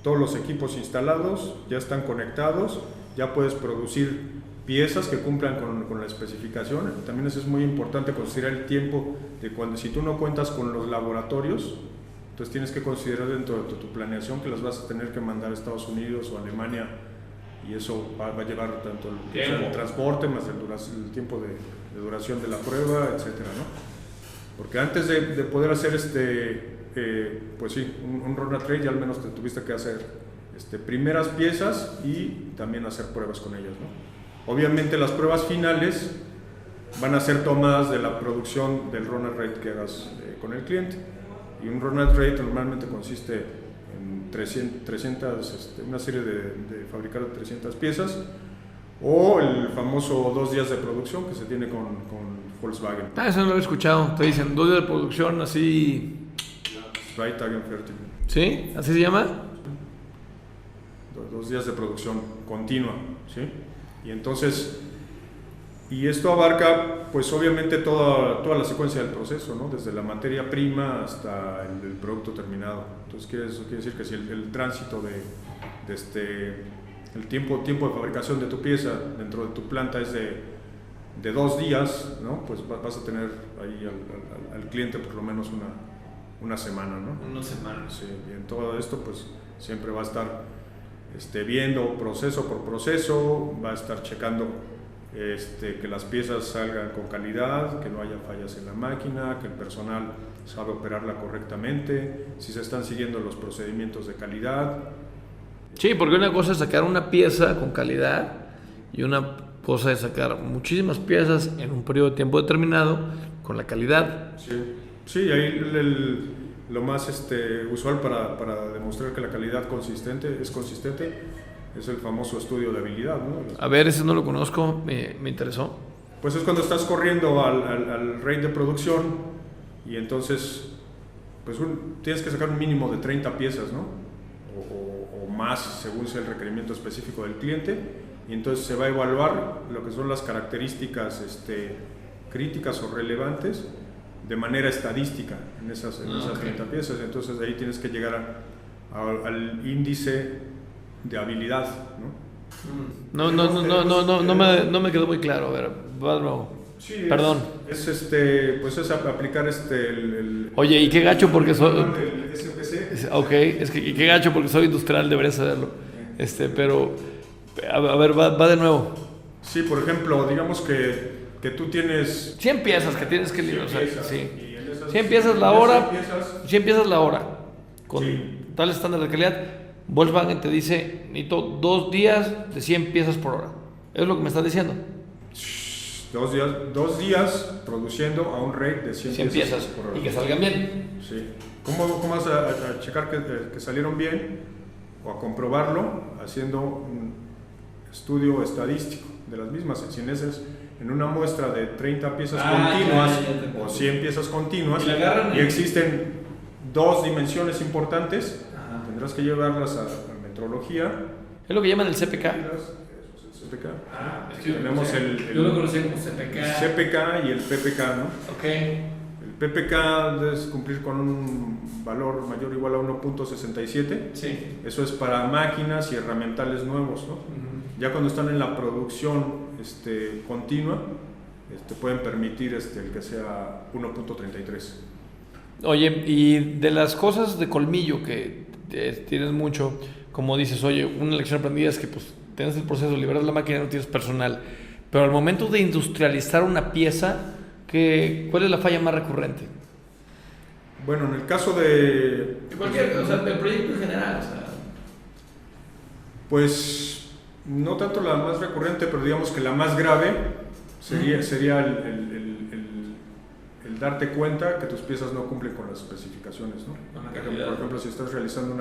Speaker 2: todos los equipos instalados, ya están conectados, ya puedes producir piezas que cumplan con la especificación. También eso es muy importante, considerar el tiempo de si tú no cuentas con los laboratorios, entonces tienes que considerar dentro de tu planeación que las vas a tener que mandar a Estados Unidos o Alemania, y eso va a llevar tanto el transporte más el tiempo de duración de la prueba, etcétera, ¿no? Porque antes de poder hacer pues sí, un Rona Trade, ya al menos te tuviste que hacer primeras piezas y también hacer pruebas con ellas, ¿no? Obviamente las pruebas finales van a ser tomadas de la producción del Rona Trade que hagas con el cliente, y un Rona Trade normalmente consiste en 300 una serie de fabricar 300 piezas, o el famoso 2 días de producción que se tiene con Volkswagen.
Speaker 1: Eso no lo he escuchado. Te dicen 2 días de producción así.
Speaker 2: Zweitagenfertigung.
Speaker 1: ¿Sí? ¿Así se llama?
Speaker 2: 2 días de producción continua, ¿sí? Y entonces, y esto abarca, pues obviamente toda la secuencia del proceso, ¿no? Desde la materia prima hasta el producto terminado. Entonces, eso quiere decir que si el tránsito el tiempo de fabricación de tu pieza dentro de tu planta es de 2 días, ¿no? Pues vas a tener ahí al cliente por lo menos una semana, ¿no?
Speaker 1: Una semana.
Speaker 2: Sí, y en todo esto, pues siempre va a estar viendo proceso por proceso, va a estar checando que las piezas salgan con calidad, que no haya fallas en la máquina, que el personal sabe operarla correctamente, si se están siguiendo los procedimientos de calidad.
Speaker 1: Sí, porque una cosa es sacar una pieza con calidad y una cosa es sacar muchísimas piezas en un periodo de tiempo determinado con la calidad.
Speaker 2: Sí, ahí lo más usual para demostrar que la calidad es consistente es el famoso estudio de habilidad, ¿no?
Speaker 1: A ver, ese no lo conozco, me interesó.
Speaker 2: Pues es cuando estás corriendo al rate de producción, y entonces pues tienes que sacar un mínimo de 30 piezas, ¿no? O más, según sea el requerimiento específico del cliente, y entonces se va a evaluar lo que son las características críticas o relevantes de manera estadística en esas 30 piezas. Entonces de ahí tienes que llegar al índice de habilidad, ¿no?
Speaker 1: No me quedó muy claro. A ver,
Speaker 2: sí,
Speaker 1: perdón.
Speaker 2: Es aplicar
Speaker 1: Oye, y qué gacho porque soy
Speaker 2: el SPC.
Speaker 1: Ok, qué gacho porque soy industrial, debería saberlo.
Speaker 2: Pero
Speaker 1: a ver, va de nuevo.
Speaker 2: Sí, por ejemplo, digamos que tú tienes
Speaker 1: 100 piezas que tienes que librar, sí.
Speaker 2: 100 piezas la hora.
Speaker 1: 100 piezas la hora. con
Speaker 2: Sí.
Speaker 1: tales estándares de calidad, Volkswagen te dice, necesito 2 días de 100 piezas por hora. Es lo que me estás diciendo.
Speaker 2: 2 días produciendo a un rate de 100
Speaker 1: piezas
Speaker 2: por hora.
Speaker 1: y que salgan bien.
Speaker 2: Sí. ¿Cómo vas a checar que salieron bien? O a comprobarlo haciendo un estudio estadístico de las mismas. Si en una muestra de 30 piezas continuas o 100 piezas continuas y existen 2 dimensiones importantes, tendrás que llevarlas a metrología.
Speaker 1: Es lo que llaman el CPK.
Speaker 2: CPK.
Speaker 1: Tenemos yo lo conocí como CPK.
Speaker 2: CPK y el PPK, ¿no?
Speaker 1: Ok.
Speaker 2: El PPK debes cumplir con un valor mayor o igual a 1.67.
Speaker 1: Sí.
Speaker 2: Eso es para máquinas y herramientales nuevos, ¿no? Ya cuando están en la producción continua, pueden permitir el que sea 1.33.
Speaker 1: Oye, y de las cosas de colmillo que tienes mucho, como dices, oye, una lección aprendida es que pues tienes el proceso, liberas la máquina y no tienes personal. Pero al momento de industrializar una pieza, ¿cuál es la falla más recurrente?
Speaker 2: Bueno, en el caso de...
Speaker 1: del proyecto en general,
Speaker 2: Pues no tanto la más recurrente, pero digamos que la más grave sería el darte cuenta que tus piezas no cumplen con las especificaciones, ¿no? Por ejemplo, si estás realizando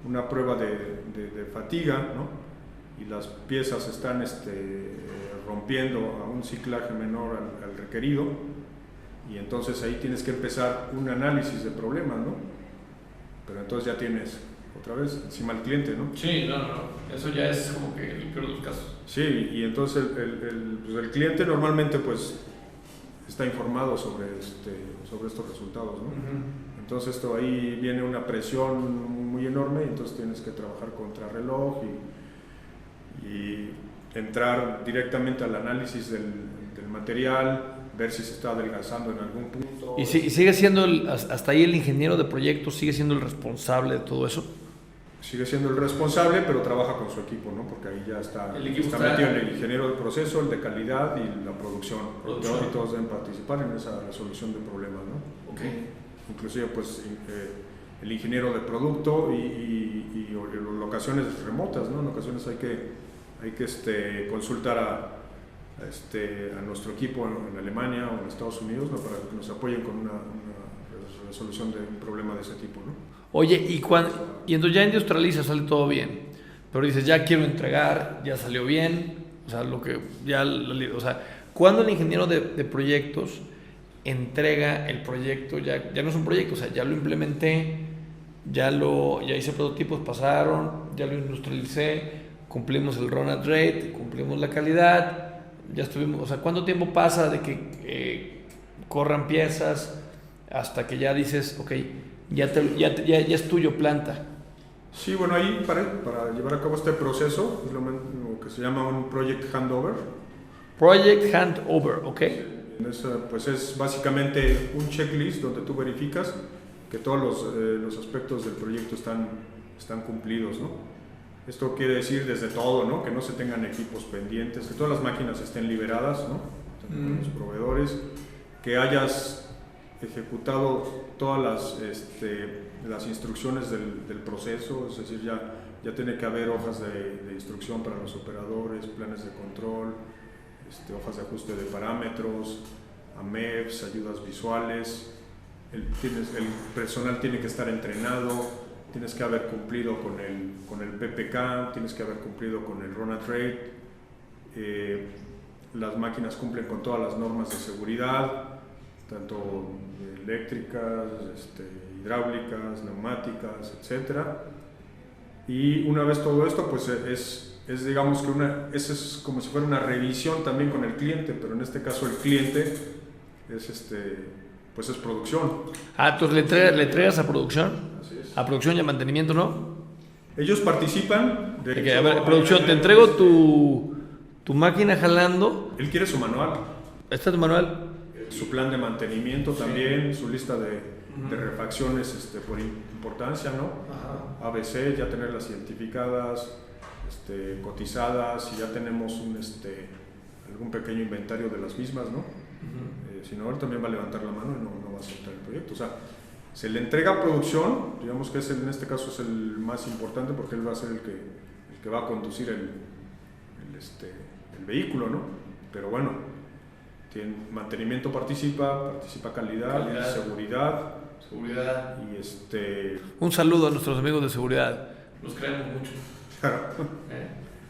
Speaker 2: una prueba de fatiga, ¿no? Y las piezas están rompiendo a un ciclaje menor al requerido, y entonces ahí tienes que empezar un análisis de problemas, ¿no? Pero entonces ya tienes otra vez encima al cliente, ¿no?
Speaker 1: Sí, no, eso ya es como que el peor de los casos.
Speaker 2: Sí, y entonces el cliente normalmente pues está informado sobre estos resultados, ¿no? Entonces ahí viene una presión muy enorme, y entonces tienes que trabajar contra reloj y entrar directamente al análisis del material, ver si se está adelgazando en algún punto.
Speaker 1: ¿Y sigue siendo, hasta ahí el ingeniero de proyectos, sigue siendo el responsable de todo eso?
Speaker 2: Sigue siendo el responsable, pero trabaja con su equipo, ¿no? Porque ahí ya está metido el ingeniero de proceso, el de calidad y la producción. Y todos deben participar en esa resolución de problemas, ¿no?
Speaker 1: Okay.
Speaker 2: Inclusive pues el ingeniero de producto y en ocasiones remotas, ¿no? En ocasiones hay que consultar a nuestro equipo en Alemania o en Estados Unidos, ¿no? Para que nos apoyen con una resolución de un problema de ese tipo, ¿no?
Speaker 1: Oye, y entonces ya industrializa, sale todo bien, pero dices, ya quiero entregar, ya salió bien, o sea, ¿cuándo el ingeniero de proyectos entrega el proyecto? Ya no es un proyecto, o sea, ya lo implementé, ya hice prototipos, pasaron, ya lo industrialicé, cumplimos el run at rate, cumplimos la calidad, ya estuvimos, o sea, ¿cuánto tiempo pasa de que corran piezas hasta que ya dices, ok, ya es tuyo planta?
Speaker 2: Sí, bueno, ahí para llevar a cabo este proceso es lo que se llama un project handover.
Speaker 1: Project handover, ok.
Speaker 2: Pues es básicamente un checklist donde tú verificas que todos los aspectos del proyecto están cumplidos, ¿no? Esto quiere decir desde todo, ¿no? Que no se tengan equipos pendientes, que todas las máquinas estén liberadas, ¿no? Con los proveedores, que hayas ejecutado todas las instrucciones del proceso, es decir, ya tiene que haber hojas de instrucción para los operadores, planes de control, hojas de ajuste de parámetros, AMEPs, ayudas visuales, el personal tiene que estar entrenado, tienes que haber cumplido con el PPK, tienes que haber cumplido con el run at rate, las máquinas cumplen con todas las normas de seguridad, tanto eléctricas, hidráulicas, neumáticas, etc. Y una vez todo esto, pues es digamos que es como si fuera una revisión también con el cliente, pero en este caso el cliente pues es producción.
Speaker 1: Entonces le entregas a producción. Así es. A producción y a mantenimiento, ¿no?
Speaker 2: Ellos participan.
Speaker 1: A ver, producción, te entrego tu máquina jalando.
Speaker 2: Él quiere su manual.
Speaker 1: ¿Este es tu manual?
Speaker 2: Su plan de mantenimiento también, su lista de refacciones por importancia, ¿no? Ajá. ABC, ya tenerlas identificadas, cotizadas, y ya tenemos algún pequeño inventario de las mismas, ¿no? Si no, él también va a levantar la mano y no va a aceptar el proyecto. O sea, Se le entrega a producción, digamos que en este caso es el más importante porque él va a ser el que va a conducir el vehículo, ¿no? Pero bueno, mantenimiento participa calidad. Seguridad. Y
Speaker 1: Un saludo a nuestros amigos de seguridad. Los queremos mucho.
Speaker 2: Claro.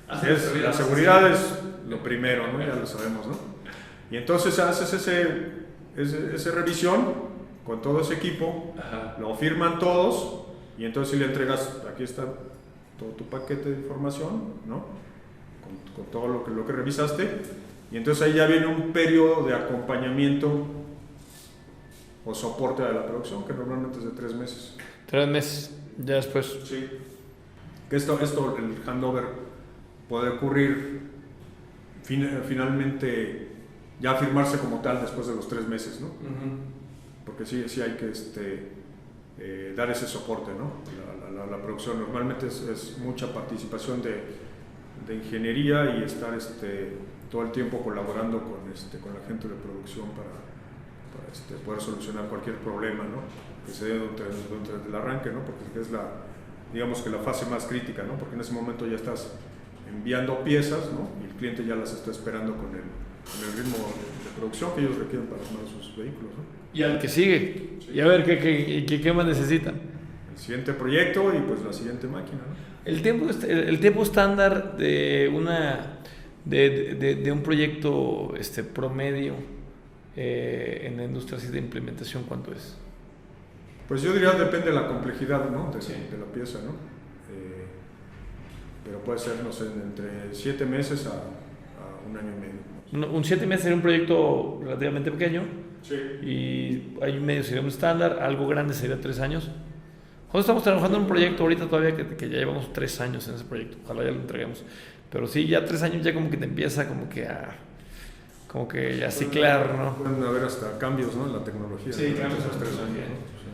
Speaker 2: La seguridad es lo primero, ¿no? Ya lo sabemos, ¿no? Y entonces haces esa revisión con todo ese equipo, lo firman todos y entonces le entregas, aquí está todo tu paquete de información, ¿no? Con todo lo que revisaste, y entonces ahí ya viene un periodo de acompañamiento o soporte a la producción, que normalmente es de 3 meses.
Speaker 1: 3 meses, ya después.
Speaker 2: Sí. Que esto el handover puede ocurrir finalmente ya firmarse como tal después de los 3 meses, ¿no? Porque sí hay que dar ese soporte, ¿no? La producción normalmente es mucha participación de ingeniería y estar todo el tiempo colaborando con la gente de producción para poder solucionar cualquier problema, ¿no? Que se dé durante el arranque, ¿no? Porque es digamos que la fase más crítica, ¿no? Porque en ese momento ya estás enviando piezas, ¿no? Y el cliente ya las está esperando con el ritmo de producción que ellos requieren para armar sus vehículos, ¿no?
Speaker 1: Y al que sigue, sí. Y a ver qué más necesitan.
Speaker 2: El siguiente proyecto y pues la siguiente máquina, ¿no?
Speaker 1: El tiempo estándar de un proyecto promedio en la industria así de implementación, ¿cuánto es?
Speaker 2: Pues yo diría depende de la complejidad, ¿no? de la pieza, ¿no? Pero puede ser, no sé, entre 7 meses a 1 año y medio.
Speaker 1: Un 7 meses sería un proyecto relativamente pequeño.
Speaker 2: Sí.
Speaker 1: Y hay medio sería un estándar, algo grande sería 3 años. Nosotros estamos trabajando en un proyecto ahorita todavía que ya llevamos 3 años en ese proyecto, ojalá ya lo entreguemos. Pero sí, ya 3 años ya como que te empieza como que a ciclar, ¿no?
Speaker 2: Pueden haber hasta cambios, ¿no? En la tecnología.
Speaker 1: Sí, cambios
Speaker 2: esos 3 años, ¿no?
Speaker 1: Sí.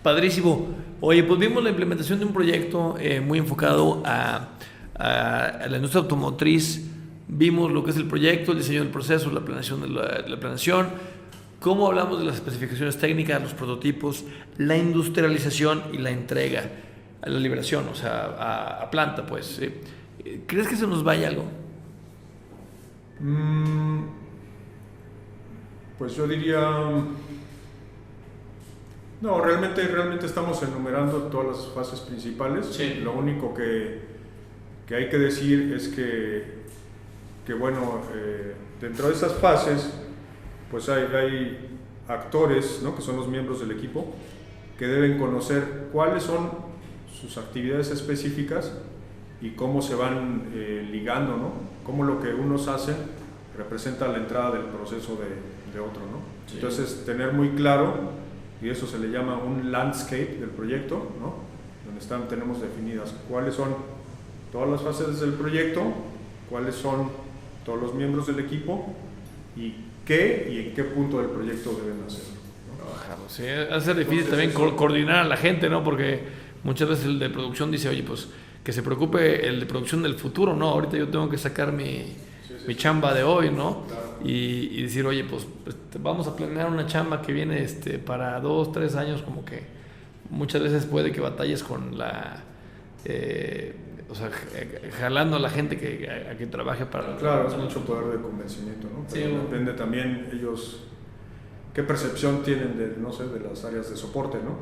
Speaker 1: Padrísimo. Oye, pues vimos la implementación de un proyecto muy enfocado a la industria automotriz. Vimos lo que es el proyecto, el diseño del proceso, la planeación de la planeación, cómo hablamos de las especificaciones técnicas, los prototipos, la industrialización y la entrega, la liberación, o sea, a planta, pues. ¿Crees que se nos vaya algo?
Speaker 2: Pues yo diría... No, realmente estamos enumerando todas las fases principales.
Speaker 1: Sí.
Speaker 2: Lo único que hay que decir es que bueno, dentro de esas fases, pues hay actores, ¿no? Que son los miembros del equipo, que deben conocer cuáles son sus actividades específicas y cómo se van ligando, ¿no? Cómo lo que unos hacen representa la entrada del proceso de otro, ¿no? Sí. Entonces, tener muy claro, y eso se le llama un landscape del proyecto, ¿no? Donde tenemos definidas cuáles son todas las fases del proyecto, cuáles son todos los miembros del equipo y en qué punto del proyecto deben hacer, ¿no?
Speaker 1: Sí, hace difícil también coordinar a la gente, ¿no? Porque muchas veces el de producción dice, oye, pues que se preocupe el de producción del futuro, ¿no? Ahorita yo tengo que sacar mi chamba de hoy, ¿no? Claro. Y decir, oye, pues vamos a planear una chamba que viene para 2, 3 años, como que muchas veces puede que batalles con la... o sea, jalando a la gente a que trabaje para...
Speaker 2: Claro, es mucho poder de convencimiento, ¿no? Pero sí, depende también ellos qué percepción tienen de las áreas de soporte, ¿no?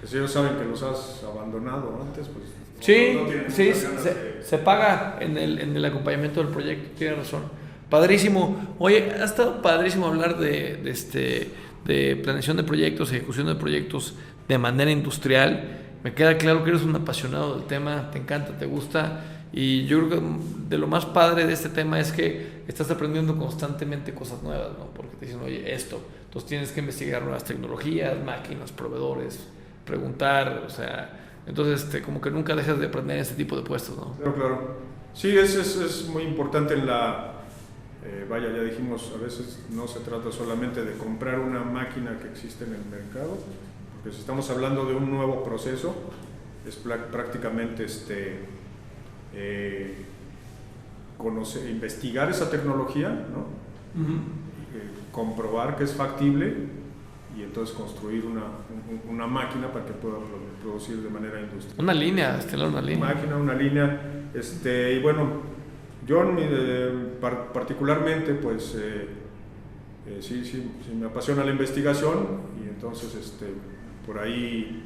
Speaker 2: Si ellos saben que los has abandonado antes, pues...
Speaker 1: Sí, se paga en el acompañamiento del proyecto, tienes razón. Padrísimo. Oye, ha estado padrísimo hablar de planeación de proyectos, ejecución de proyectos de manera industrial. Me queda claro que eres un apasionado del tema, te encanta, te gusta, y yo creo que de lo más padre de este tema es que estás aprendiendo constantemente cosas nuevas, ¿no? Porque te dicen, oye, entonces tienes que investigar nuevas tecnologías, máquinas, proveedores, preguntar, o sea, entonces como que nunca dejas de aprender en este tipo de puestos, ¿no?
Speaker 2: Claro. Sí, es muy importante en ya dijimos, a veces no se trata solamente de comprar una máquina que existe en el mercado, porque si estamos hablando de un nuevo proceso, es prácticamente investigar esa tecnología, ¿no? Comprobar que es factible y entonces construir una máquina para que pueda producir de manera industrial.
Speaker 1: Una línea, estelar, una línea.
Speaker 2: Una línea. Y bueno, yo particularmente, pues, sí, me apasiona la investigación y entonces por ahí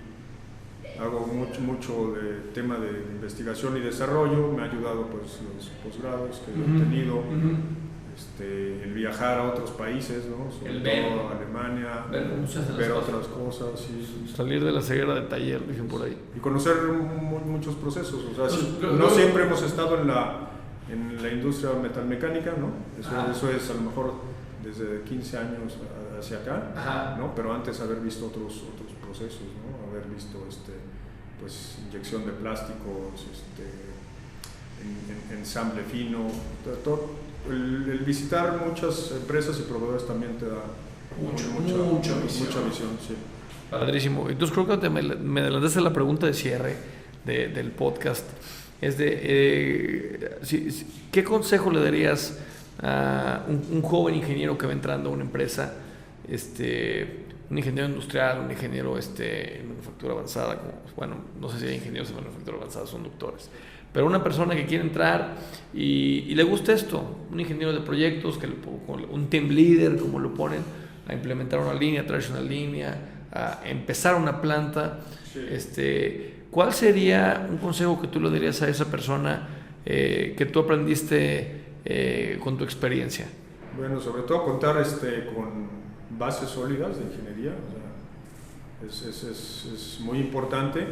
Speaker 2: hago mucho de tema de investigación y desarrollo. Me ha ayudado pues los posgrados que he obtenido, el viajar a otros países, ¿no? Sobre todo a Alemania, ver otras cosas. Sí.
Speaker 1: Salir de la ceguera de taller, dicen por ahí.
Speaker 2: Y conocer muchos procesos. O sea, no siempre hemos estado en la industria metalmecánica, ¿no? Eso es a lo mejor desde 15 años hacia acá, ¿no? Pero antes haber visto otros procesos, ¿no? Haber visto pues inyección de plásticos, ensamble fino, todo. El visitar muchas empresas y proveedores también te da mucha visión. Sí.
Speaker 1: Padrísimo. Entonces creo que me adelantaste la pregunta de cierre del podcast. Es ¿qué consejo le darías a un joven ingeniero que va entrando a una empresa, un ingeniero industrial, un ingeniero en manufactura avanzada, no sé si hay ingenieros en manufactura avanzada, son doctores, pero una persona que quiere entrar y le gusta esto, un ingeniero de proyectos, un team leader, como lo ponen, a implementar una línea, a traerse una línea, a empezar una planta, sí. ¿Cuál sería un consejo que tú le darías a esa persona que tú aprendiste con tu experiencia?
Speaker 2: Bueno, sobre todo contar con bases sólidas de ingeniería, o sea, es muy importante,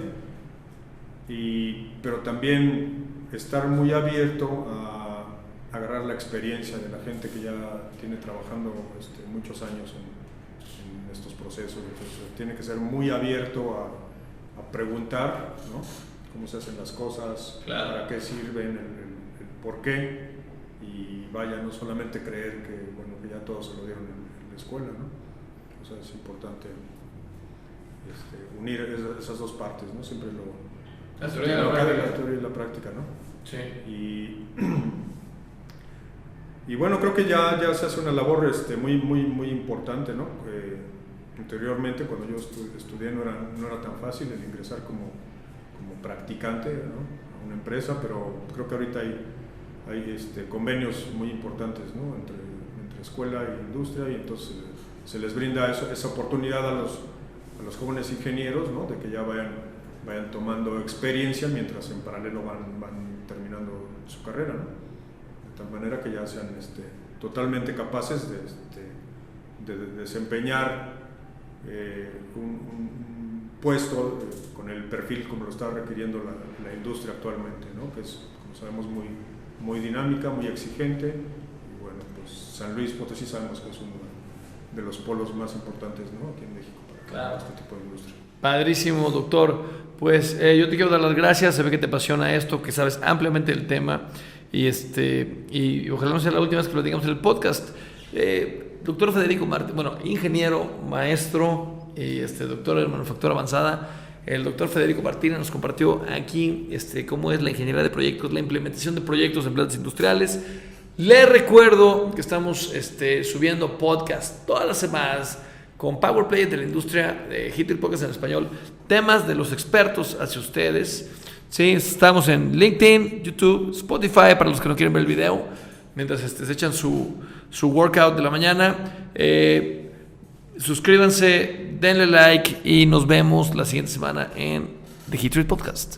Speaker 2: pero también estar muy abierto a agarrar la experiencia de la gente que ya tiene trabajando muchos años en estos procesos. Entonces, tiene que ser muy abierto a preguntar, ¿no? Cómo se hacen las cosas, claro. Para qué sirven, el por qué, y vaya, no solamente creer que ya todos se lo dieron en la escuela, ¿no? O sea, es importante unir esas dos partes, ¿no? Siempre
Speaker 1: la teoría
Speaker 2: y la práctica, ¿no?
Speaker 1: Sí.
Speaker 2: Y bueno, creo que ya se hace una labor muy importante, ¿no? Anteriormente, cuando yo estudié, no era tan fácil el ingresar como practicante, ¿no? A una empresa, pero creo que ahorita hay convenios muy importantes, ¿no? entre escuela e industria, y entonces se les brinda esa oportunidad a los jóvenes ingenieros, ¿no? De que ya vayan tomando experiencia mientras en paralelo van terminando su carrera, ¿no? De tal manera que ya sean totalmente capaces de desempeñar un puesto con el perfil como lo está requiriendo la industria actualmente, ¿no? Que es, como sabemos, muy dinámica, muy exigente, y bueno, pues San Luis Potosí sabemos que es uno de los polos más importantes, ¿no? Aquí en México para este tipo de industria.
Speaker 1: Padrísimo, doctor. Pues yo te quiero dar las gracias, se ve que te apasiona esto, que sabes ampliamente del tema, y ojalá no sea la última vez que lo digamos en el podcast. Doctor Federico Martín, ingeniero, maestro y doctor en manufactura avanzada. El doctor Federico Martínez nos compartió aquí cómo es la ingeniería de proyectos, la implementación de proyectos en plantas industriales. Les recuerdo que estamos subiendo podcast todas las semanas con Power Play de la industria, Hit Podcast en español, temas de los expertos hacia ustedes. Sí, estamos en LinkedIn, YouTube, Spotify para los que no quieren ver el video, mientras se echan su workout de la mañana. Suscríbanse, denle like y nos vemos la siguiente semana en The Hit Podcast.